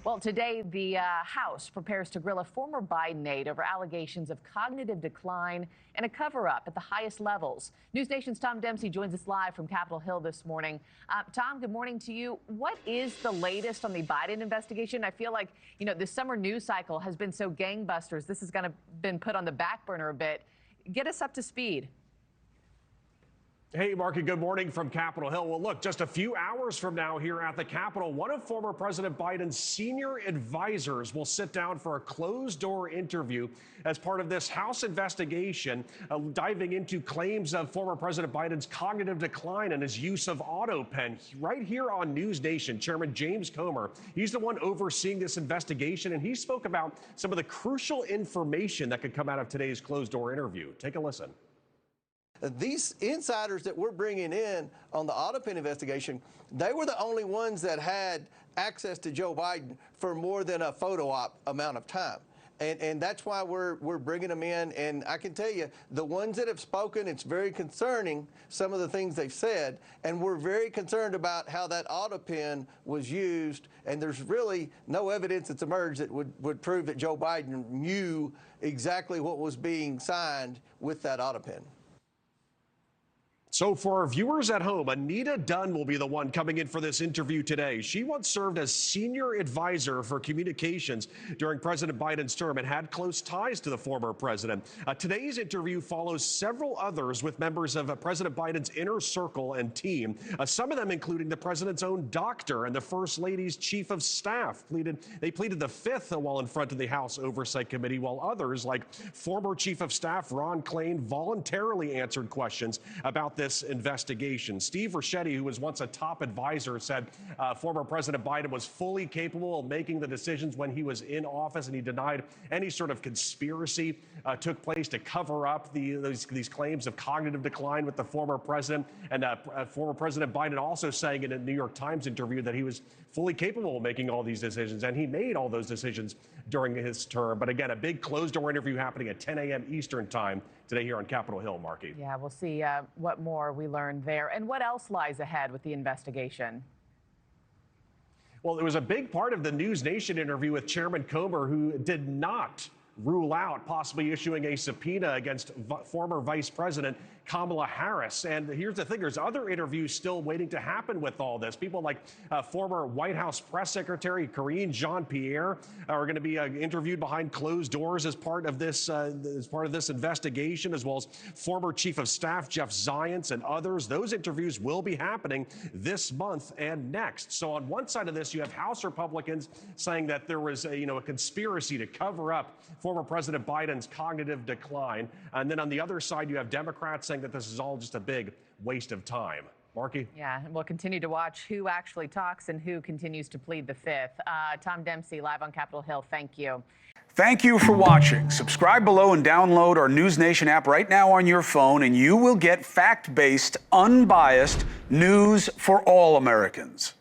Well, today, the House prepares to grill a former Biden aide over allegations of cognitive decline and a cover-up at the highest levels. NewsNation's Tom Dempsey joins us live from Capitol Hill this morning. Tom, good morning to you. What is the latest on the Biden investigation? I feel like, the summer news cycle has been so gangbusters. This has been put on the back burner a bit. Get us up to speed. Hey, Markie, good morning from Capitol Hill. Well, look, just a few hours from now here at the Capitol, one of former President Biden's senior advisors will sit down for a closed-door interview as part of this House investigation, diving into claims of former President Biden's cognitive decline and his use of autopen. Right here on NewsNation, Chairman James Comer, he's the one overseeing this investigation, and he spoke about some of the crucial information that could come out of today's closed-door interview. Take a listen. These insiders that we're bringing in on the autopen investigation, they were the only ones that had access to Joe Biden for more than a photo op amount of time. And that's why we're bringing them in. And I can tell you, the ones that have spoken, it's very concerning, some of the things they've said. And we're very concerned about how that autopen was used. And there's really no evidence that's emerged that would prove that Joe Biden knew exactly what was being signed with that autopen. So for our viewers at home, Anita Dunn will be the one coming in for this interview today. She once served as senior advisor for communications during President Biden's term and had close ties to the former president. Today's interview follows several others with members of President Biden's inner circle and team, some of them including the president's own doctor and the First Lady's chief of staff. They pleaded the fifth while in front of the House Oversight Committee, while others, like former chief of staff Ron Klain, voluntarily answered questions about this investigation. Steve Ricchetti, who was once a top advisor, said former President Biden was fully capable of making the decisions when he was in office, and he denied any sort of conspiracy took place to cover up these claims of cognitive decline with the former president. And former President Biden also saying in a New York Times interview that he was fully capable of making all these decisions, and he made all those decisions during his term. But again, a big closed-door interview happening at 10 a.m. Eastern time today here on Capitol Hill, Markie. Yeah, we'll see what more we learned there. And what else lies ahead with the investigation? Well, it was a big part of the NewsNation interview with Chairman Comer, who did not rule out possibly issuing a subpoena against former Vice President Kamala Harris. And here's the thing, there's other interviews still waiting to happen with all this. People like former White House Press Secretary Karine Jean-Pierre are going to be interviewed behind closed doors as part of this investigation, as well as former Chief of Staff Jeff Zients and others. Those interviews will be happening this month and next. So on one side of this, you have House Republicans saying that there was a conspiracy to cover up former President Biden's cognitive decline. And then on the other side, you have Democrats saying that this is all just a big waste of time. Markie? Yeah, and we'll continue to watch who actually talks and who continues to plead the fifth. Tom Dempsey, live on Capitol Hill. Thank you. Thank you for watching. Subscribe below and download our NewsNation app right now on your phone, and you will get fact-based, unbiased news for all Americans.